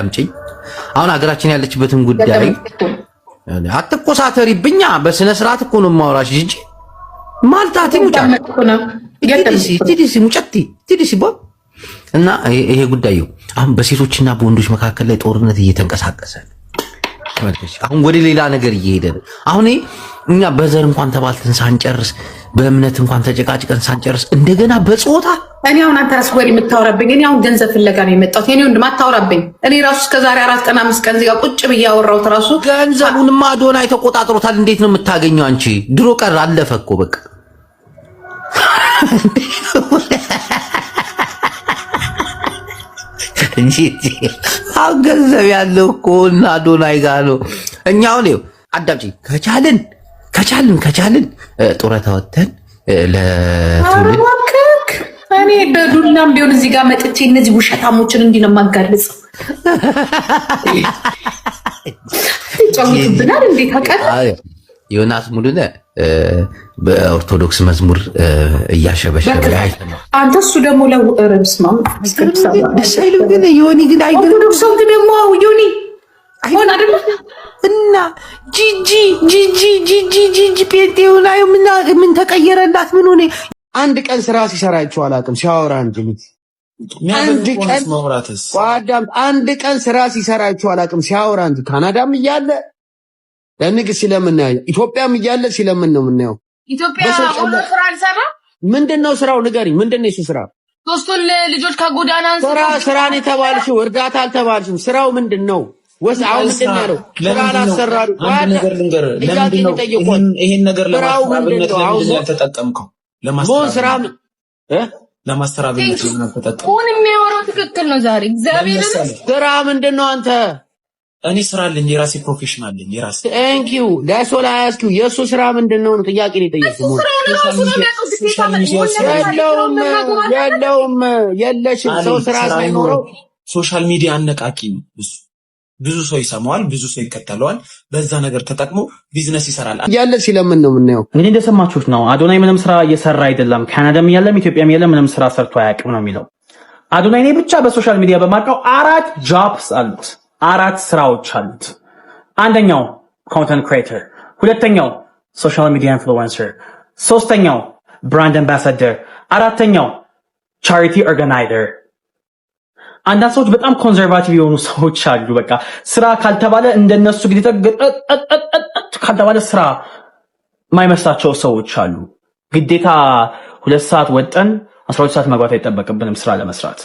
አምጪኝ አሁን ሀገራችን ያለችበትን ጉዳይ አትቆሳተሪብኛ። በስነ ስርዓት እኮ ነው የማወራሽ እንጂ ማልታቲ ሙጫቲ እና ይሄ ጉዳዩ አሁን በሴቶችና በወንዶች መካከል ላይ ጦርነት እየተንቀሳቀሰ አሁን ወደ ሌላ ነገር እየሄደ ነው። አሁን እኛ በዘር እንኳን ተባልተን ሳንጨርስ በእምነት እንኳን ተጨቃጭቀን ሳንጨርስ እንደገና በጾታ እኔ አሁን አንተ አስወሪ የምታወራብኝ እኔ አሁን ገንዘብ ፍለጋ ነው የመጣሁት። እኔ ወንድም አታወራብኝ። እኔ ራሱ እስከዛሬ 4 ቀን 5 ቀን እዚህ ጋር ቁጭ ብዬ አወራሁት። ራሱ ገንዘቡንማ አዶናይ ተቆጣጥሮታል። እንዴት ነው የምታገኘው አንቺ? ድሮ ቀር አለፈ እኮ በቃ እንጂ አሁን ገንዘብ ያለው እኮ እና አዶናይ ጋር ነው። እኛ አሁን ይኸው አዳምጪ ከቻልን ጡረታ ወጥተን ለትውልድ እኔ በዱላም ቢሆን እዚህ ጋር መጥቼ እነዚህ ውሸታሞችን እንዲህ ነው የማጋልጽ። ጫውቱብናል እንዴ ታውቃለህ? ዮናስ ሙሉነ በኦርቶዶክስ መዝሙር እያሸበሸበ አይተና አንተ እሱ ደግሞ ለረብስማም ደሳይሉ ግን ዮኒ ግን አይገርም። ኦርቶዶክስ ግን ደግሞ ዮኒ አይሆን አይደል? እና ጂጂ ጴንጤውና ምን ተቀየረላት? ምን ሆነ? አንድ ቀን ስራ ሲሰራችሁ አላውቅም። ሲያወራ እንጂ አንድ ቀን ስራ ሲሰራችሁ አላውቅም። ሲያወራ እንጂ ካናዳም እያለ ለንግስ ስለምናየው ኢትዮጵያም እያለ ስለምን ነው የምናየው? ኢትዮጵያ ሆኖ ስራ አልሰራ። ምንድነው ስራው? ንገሪኝ። ምንድነው እሱ ስራ? ሶስቱን ልጆች ከጎዳና ስራን የተባልሽው እርዳታ አልተባልሽም። ስራው ምንድነው? ወስ አሁን ምንድነው? ስራ አላሰራሩ። ይሄን ነገር ለማስተባበልነት ለምን ያልተጠቀምከው? ለማስተራበልነት ለምን አልተጠቀምከው? ሁን የሚያወራው ትክክል ነው። ዛሬ እግዚአብሔር ስራ ምንድነው? አንተ እኔ ስራ አለኝ፣ የራሴ ፕሮፌሽን አለኝ የራሴ። ቴንክ ዩ ለሶላ ያስኪው የሱ ስራ ምንድነው ነው ጥያቄ ነው የጠየቁት። የለሽም ሰው ስራ ሳይኖረው ሶሻል ሚዲያ አነቃቂ ነው እሱ። ብዙ ሰው ይሰማዋል፣ ብዙ ሰው ይከተለዋል። በዛ ነገር ተጠቅሞ ቢዝነስ ይሰራል ያለ ሲለምን ነው የምናየው። እንግዲህ እንደሰማችሁት ነው። አዶናይ ምንም ስራ እየሰራ አይደለም። ካናዳም ያለም ኢትዮጵያም ያለም ምንም ስራ ሰርቶ አያውቅም ነው የሚለው አዶናይ። እኔ ብቻ በሶሻል ሚዲያ በማውቀው 4 ጆብስ አሉት፣ 4 ስራዎች አሉት። አንደኛው ኮንተንት ክሬተር፣ ሁለተኛው ሶሻል ሚዲያ ኢንፍሉዌንሰር፣ ሶስተኛው ብራንድ አምባሳደር፣ አራተኛው ቻሪቲ ኦርጋናይዘር። አንዳንድ ሰዎች በጣም ኮንሰርቫቲቭ የሆኑ ሰዎች አሉ። በቃ ስራ ካልተባለ እንደነሱ ግዴታ ካልተባለ ስራ የማይመስላቸው ሰዎች አሉ። ግዴታ 2 ሰዓት ወጠን 12 ሰዓት መግባት አይጠበቅብንም ስራ ለመስራት።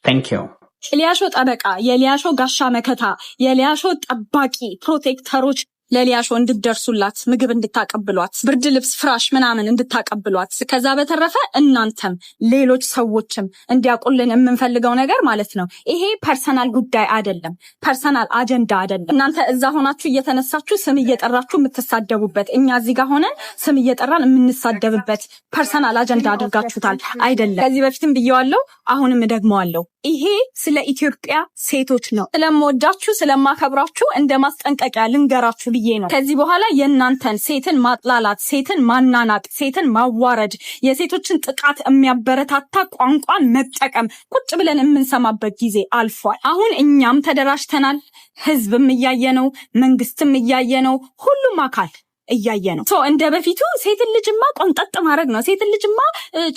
ታንክ ዩ። የሊያሾ ጠበቃ፣ የሊያሾ ጋሻ መከታ፣ የሊያሾ ጠባቂ ፕሮቴክተሮች ለሊያሾ እንድትደርሱላት፣ ምግብ እንድታቀብሏት፣ ብርድ ልብስ ፍራሽ ምናምን እንድታቀብሏት። ከዛ በተረፈ እናንተም ሌሎች ሰዎችም እንዲያውቁልን የምንፈልገው ነገር ማለት ነው፣ ይሄ ፐርሰናል ጉዳይ አይደለም፣ ፐርሰናል አጀንዳ አይደለም። እናንተ እዛ ሆናችሁ እየተነሳችሁ ስም እየጠራችሁ የምትሳደቡበት፣ እኛ እዚህ ጋር ሆነን ስም እየጠራን የምንሳደብበት ፐርሰናል አጀንዳ አድርጋችሁታል አይደለም። ከዚህ በፊትም ብየዋለሁ፣ አሁንም እደግመዋለሁ። ይሄ ስለ ኢትዮጵያ ሴቶች ነው። ስለምወዳችሁ ስለማከብራችሁ እንደ ማስጠንቀቂያ ልንገራችሁ ብዬ ነው። ከዚህ በኋላ የእናንተን ሴትን ማጥላላት፣ ሴትን ማናናቅ፣ ሴትን ማዋረድ፣ የሴቶችን ጥቃት የሚያበረታታ ቋንቋን መጠቀም ቁጭ ብለን የምንሰማበት ጊዜ አልፏል። አሁን እኛም ተደራጅተናል። ህዝብም እያየ ነው፣ መንግስትም እያየ ነው፣ ሁሉም አካል እያየ ነው። እንደ በፊቱ ሴትን ልጅማ ቆንጠጥ ማድረግ ነው፣ ሴትን ልጅማ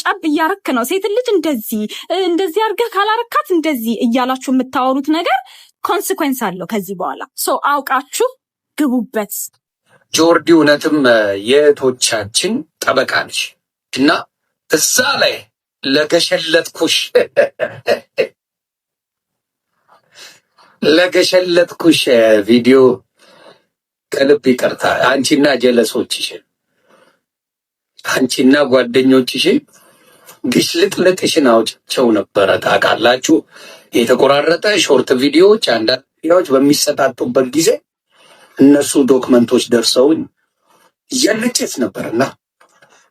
ጫብ እያረክ ነው፣ ሴትን ልጅ እንደዚህ አድርገህ ካላረካት እንደዚህ እያላችሁ የምታወሩት ነገር ኮንሲኩዌንስ አለው ከዚህ በኋላ። አውቃችሁ ግቡበት። ጆርዲ እውነትም የእህቶቻችን ጠበቃ ነች እና እዛ ላይ ለገሸለትኩሽ ቪዲዮ ከልብ ይቅርታ። አንቺና ጀለሶችሽን፣ አንቺና ጓደኞችሽን ግሽልጥልጥሽን አውጭቸው ነበረ። ታውቃላችሁ፣ የተቆራረጠ ሾርት ቪዲዮዎች፣ አንዳንድ ቪዲዮዎች በሚሰጣጡበት ጊዜ እነሱ ዶክመንቶች ደርሰውኝ እያለጨት ነበርና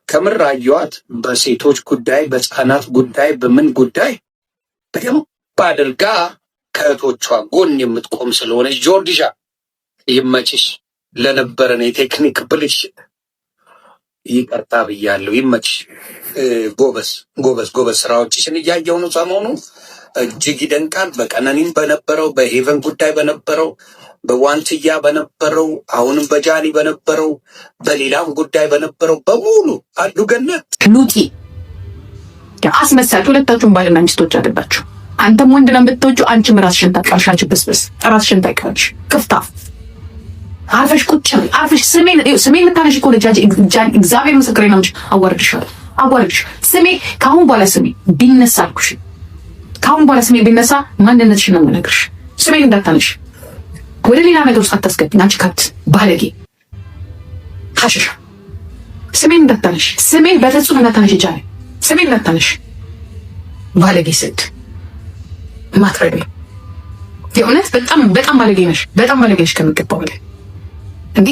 ከምር አየኋት። በሴቶች ጉዳይ፣ በህፃናት ጉዳይ፣ በምን ጉዳይ በደንብ አድርጋ ከእህቶቿ ጎን የምትቆም ስለሆነች ጆርዲሻ ይመችሽ። ለነበረን የቴክኒክ ብልሽ ይቅርታ ብያለሁ። ይመችሽ። ጎበዝ ስራዎችሽን እያየሁ ነው ሰሞኑን። እጅግ ይደንቃል። በቀነኒም በነበረው በሄቨን ጉዳይ በነበረው በዋንትያ በነበረው አሁንም በጃኒ በነበረው በሌላም ጉዳይ በነበረው በሙሉ አሉ ገነት ሉጢ አስመሳች ሁለታችሁም ባልና ሚስቶች አይደላችሁ። አንተም ወንድ ነው የምትወጂው፣ አንቺም ራስሽን ታውቂያለሽ። አንቺ ብስብስ ራስሽን ታውቂያለሽ። ክፍታፍ አርፈሽ ቁጭ በይ። አርፈሽ ስሜን የምታነሺ እኮ ልጃጅ እግዚአብሔር ምስክሬ ነው እንጂ አዋርድሽ ስሜ ከአሁን በኋላ ስሜ ቢነሳ አልኩሽ። ከአሁን በኋላ ስሜ ቢነሳ ማንነትሽን ነው የምነግርሽ። ስሜን እንዳታነሺ፣ ወደ ሌላ ነገር ውስጥ አታስገብኝ። አንቺ ከብት ባለጌ ሀሽሻ ስሜን እንዳታነሺ፣ ስሜን በፍጹም እንዳታነሺ። ጃኒ ስሜን እንዳታነሺ። ባለጌ ስድ ማትረቢ የእውነት በጣም ባለጌ ነሽ። በጣም ባለጌ ነሽ ከሚገባው በላይ እንዴ!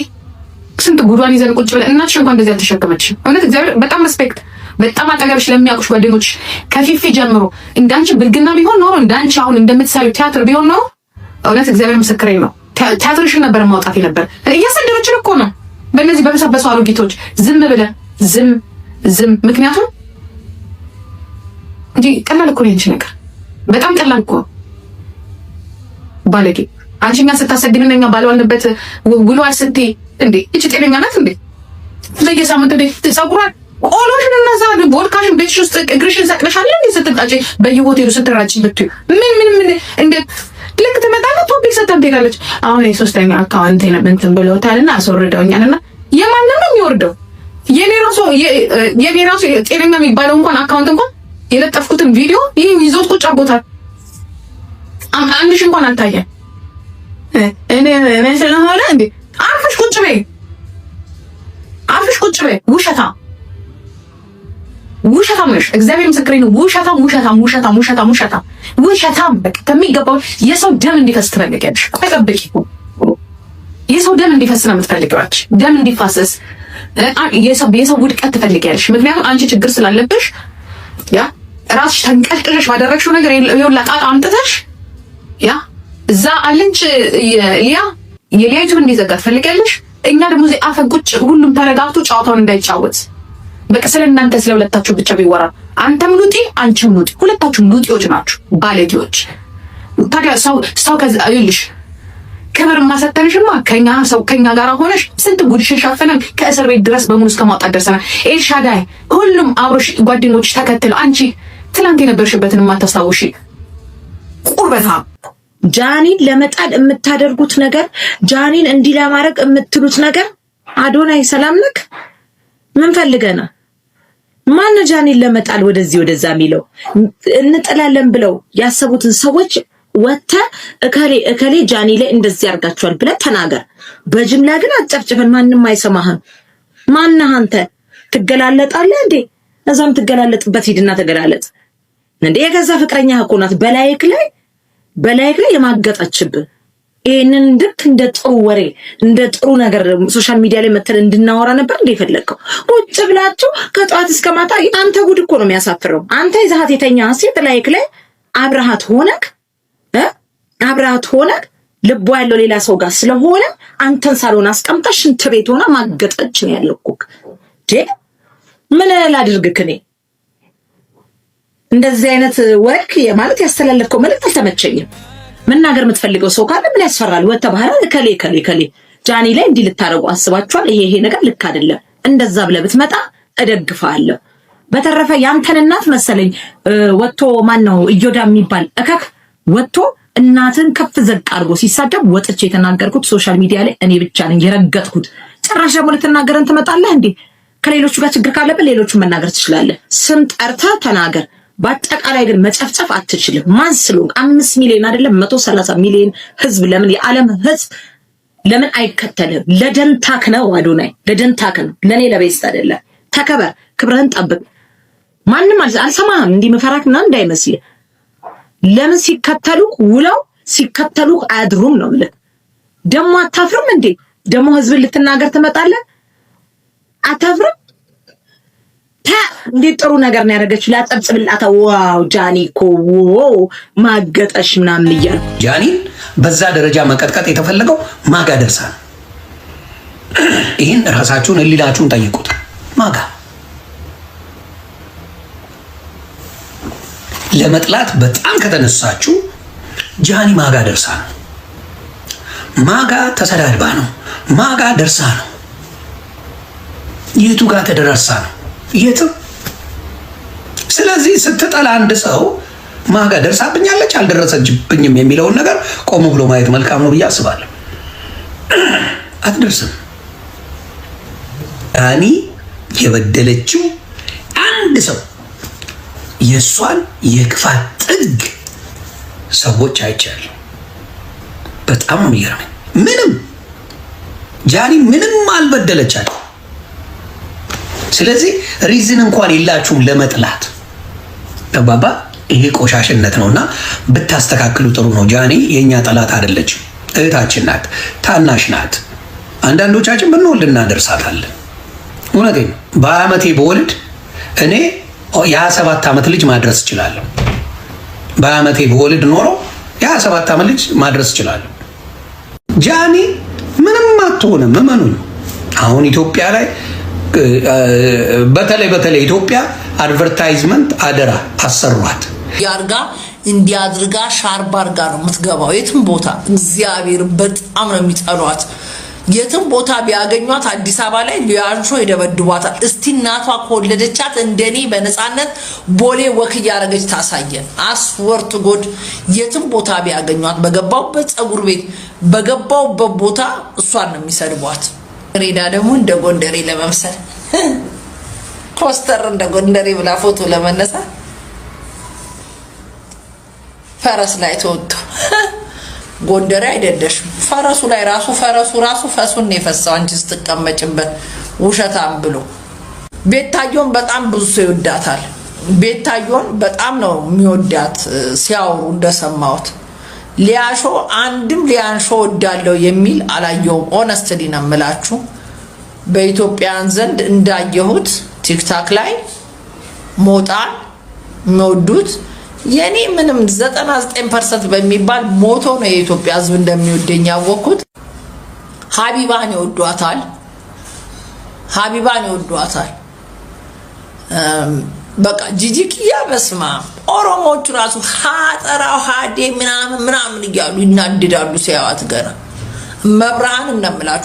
ስንት ጉዷን ይዘን ቁጭ ብለን እናትሽ እንኳን እንደዚህ አልተሸከመችም። እውነት እግዚአብሔር በጣም ሪስፔክት በጣም አጠገብሽ ለሚያውቁሽ ጓደኞች ከፊፊ ጀምሮ እንዳንቺ ብልግና ቢሆን ኖሮ እንዳንቺ አሁን እንደምትሰሪው ቲያትር ቢሆን ኖሮ እውነት እግዚአብሔር ምስክሬ ነው ቲያትርሽን ነበር ማውጣት ነበር። እያሰደበችን እኮ ነው በእነዚህ በበሰበሱ አሮጊቶች ዝም ብለን ዝም ምክንያቱም እንጂ ቀላል እኮ ነው ያንቺ ነገር በጣም ቀላል እኮ ባለጌ። አንቺኛ ስታሰድብን እኛ ባልዋልንበት ውሏል ስትይ እንዴ እቺ ጤነኛ ናት እንዴ? ለየሳምንቱ እንዴ ፀጉሯን ቆሎሽን እና ዛሬ ቦልካሽን ቤትሽ ውስጥ እግርሽን ሰቅለሻል እንዴ? ስትጣጪ በየሆቴሉ ስትራጪ ብትይ ምን እንዴ ልክ ትመጣለች ቶፒክ ሰተም ትሄዳለች። አሁን የሶስተኛ አካውንት እንትን ብሎታልና አስወርደውኛልና የማንም ነው የሚወርደው? የኔ ራሱ ጤነኛ የሚባለው እንኳን አካውንት እንኳን የለጠፍኩትን ቪዲዮ ይሄ ይዞት ቁጭ አርጎታል። አንድሽ እንኳን አልታየም። እኔ ስለሆነ እንዴ አርፈሽ ቁጭ በይ። ውሸታም ነሽ። እግዚአብሔር ምስክሬ ነው። ውሸታም በቃ ከሚገባው የሰው ደም እንዲፈስ ትፈልጊያለሽ። ጠብቂ። የሰው ደም እንዲፈስ ነው የምትፈልጊው። ደም እንዲፋሰስ የሰው ውድቀት ትፈልጊያለሽ። ምክንያቱም አንቺ ችግር ስላለብሽ ያ ራስሽ ተንቀሽቅሽ ባደረግሽው ነገር ይኸውልህ ጣጣ አምጥተሽ ያ እዛ አለንች የሊያጁን እንዲዘጋ ትፈልጊያለሽ። እኛ ደግሞ እዚህ አፈቁጭ ሁሉም ተረጋግቶ ጨዋታውን እንዳይጫወት በቃ ስለእናንተ ስለሁለታችሁ ብቻ ቢወራ አንተም ሉጢ አንቺም ሉጢ፣ ሁለታችሁም ሉጢዎች ናችሁ፣ ባለጌዎች። ታዲያ ሰው ከዛ ይልሽ ክብር ማሰተንሽማ ከኛ ጋር ሆነሽ ስንት ጉድሽን ሻፈነን ከእስር ቤት ድረስ በሙሉ እስከማውጣት ደርሰናል። ኤልሻዳይ ሁሉም አብሮሽ ጓደኞች ተከትለው አንቺ ትላንት የነበርሽበትን የማታስታውሺ ቁርበታ ጃኒን ለመጣል የምታደርጉት ነገር፣ ጃኒን እንዲህ ለማድረግ የምትሉት ነገር አዶናይ ሰላም ነክ ምን ፈልገና ማን ጃኒን ለመጣል ወደዚህ ወደዛ የሚለው? እንጥላለን ብለው ያሰቡትን ሰዎች ወተ እከሌ ጃኒ ላይ እንደዚህ ያርጋቸዋል ብለህ ተናገር። በጅምላ ግን አጨፍጭፈን ማንንም አይሰማህም። ማነህ አንተ? ትገላለጣለህ እንዴ? እዛም ትገላለጥበት ሂድና ተገላለጥ እንዴ። የገዛ ፍቅረኛ እኮ ናት በላይክ ላይ የማገጣችብህ። ይሄንን ልክ እንደ ጥሩ ወሬ እንደ ጥሩ ነገር ሶሻል ሚዲያ ላይ መተን እንድናወራ ነበር እንደ ፈለግከው። ቁጭ ብላችሁ ከጧት እስከ ማታ አንተ ጉድ እኮ ነው የሚያሳፍረው። አንተ ይዛት የተኛ ሴት ላይክ ላይ አብረሃት ሆነክ ልቦ ያለው ሌላ ሰው ጋር ስለሆነ አንተን ሳልሆን አስቀምጣ ሽንት ቤት ሆና ማገጠች ነው ያለኩክ። ምን ላድርግክ? እኔ እንደዚህ አይነት ወርክ ማለት ያስተላለፍከው መልእክት አልተመቸኝም። መናገር የምትፈልገው ሰው ካለ ምን ያስፈራል? ወጥተህ ባህራ ከሌ ጃኒ ላይ እንዲህ ልታረጉ አስባችኋል? ይሄ ነገር ልክ አይደለም። እንደዛ ብለህ ብትመጣ እደግፍሃለሁ። በተረፈ ያንተን እናት መሰለኝ ወጥቶ ማን ነው እዮዳ የሚባል እከክ ወጥቶ እናትን ከፍ ዘቅ አድርጎ ሲሳደብ ወጥቼ የተናገርኩት ሶሻል ሚዲያ ላይ እኔ ብቻ ነኝ የረገጥኩት። ጭራሽ ደግሞ ልትናገረን ትመጣለህ እንዴ? ከሌሎቹ ጋር ችግር ካለበት ሌሎቹን መናገር ትችላለህ። ስም ጠርተህ ተናገር። በአጠቃላይ ግን መጨፍጨፍ አትችልም። ማን ስለሆንክ 5 ሚሊዮን አይደለም 130 ሚሊዮን ህዝብ ለምን የዓለም ህዝብ ለምን አይከተልም? ለደንታክ ነው አዶናይ፣ ለደንታክ ነው። ለኔ ለቤስት አይደለም። ተከበር፣ ክብርህን ጠብቅ። ማንንም አልሰማህም። እንዲህ መፈራክና እንዳይመስል። ለምን ሲከተሉ አያድሩም ነው ማለት። ደሞ አታፍርም እንዴ? ደሞ ህዝብን ልትናገር ትመጣለህ? አታፍርም? እንዴት ጥሩ ነገር ነው ያደረገችው። ላጠብጽብላታ ዋው ጃኒ እኮ ማገጠሽ ምናምን እያልኩ ጃኒን በዛ ደረጃ መቀጥቀጥ የተፈለገው ማጋ ደርሳ ነው። ይህን ራሳችሁን ህሊናችሁን ጠይቁት። ማጋ ለመጥላት በጣም ከተነሳችሁ ጃኒ ማጋ ደርሳ ነው፣ ማጋ ተሰዳድባ ነው፣ ማጋ ደርሳ ነው፣ የቱ ጋር ተደረሳ ነው? የትም። ስለዚህ ስትጠላ አንድ ሰው ማጋ ደርሳብኛለች አልደረሰችብኝም የሚለውን ነገር ቆም ብሎ ማየት መልካም ነው ብዬ አስባለሁ። አትደርስም። ጃኒ የበደለችው አንድ ሰው የእሷን የክፋት ጥግ ሰዎች አይቻለሁ። በጣም ነው የሚገርመኝ። ምንም ጃኒ ምንም አልበደለቻቸው። ስለዚህ ሪዝን እንኳን የላችሁም ለመጥላት። ተባባ። ይሄ ቆሻሽነት ነውና ብታስተካክሉ ጥሩ ነው። ጃኒ የኛ ጠላት አይደለችም፣ እህታችን ናት፣ ታናሽ ናት። አንዳንዶቻችን ብንወልድ እናደርሳታለን። እውነቴን ነው። በአመቴ በወልድ እኔ የ27 ዓመት ልጅ ማድረስ እችላለሁ። በአመቴ በወልድ ኖሮ የ27 ዓመት ልጅ ማድረስ እችላለሁ። ጃኒ ምንም አትሆንም፣ እመኑኝ። አሁን ኢትዮጵያ ላይ በተለይ ኢትዮጵያ አድቨርታይዝመንት አደራ አሰሯት። ያርጋ እንዲያድርጋ ሻርባ አርጋ ነው የምትገባው የትም ቦታ። እግዚአብሔር በጣም ነው የሚጠሏት። የትም ቦታ ቢያገኟት አዲስ አበባ ላይ ሊያንሾ ይደበድቧታል። እስቲ እናቷ ከወለደቻት እንደኔ በነፃነት ቦሌ ወክ እያደረገች ታሳየን። አስወርት ጎድ የትም ቦታ ቢያገኟት በገባውበት ፀጉር ቤት በገባውበት ቦታ እሷን ነው የሚሰድቧት። ሬዳ ደግሞ እንደ ጎንደሬ ለመምሰል ፖስተር እንደ ጎንደሬ ብላ ፎቶ ለመነሳት ፈረስ ላይ ተወጥቶ ጎንደሬ አይደለሽም። ፈረሱ ላይ ፈረሱ ራሱ ፈሱን የፈሳው አንቺ ስትቀመጭበት ውሸታም ብሎ። ቤታዮን በጣም ብዙ ሰው ይወዳታል። ቤታዮን በጣም ነው የሚወዳት ሲያወሩ እንደሰማሁት። ሊያሾ አንድም ሊያንሾ ወዳለው የሚል አላየውም። ኦነስትሊ ነው የምላችሁ። በኢትዮጵያን ዘንድ እንዳየሁት ቲክታክ ላይ ሞጣን የሚወዱት የኔ ምንም 99% በሚባል ሞቶ ነው የኢትዮጵያ ሕዝብ እንደሚወደኝ ያወቅኩት። ሀቢባን ይወዷታል። በቃ ጂጂኪያ በስማ ኦሮሞቹ ራሱ ሀጠራው ሀዴ ምናምን እያሉ ይናድዳሉ ሲያዋት ገና መብርሃን እንደምላችሁ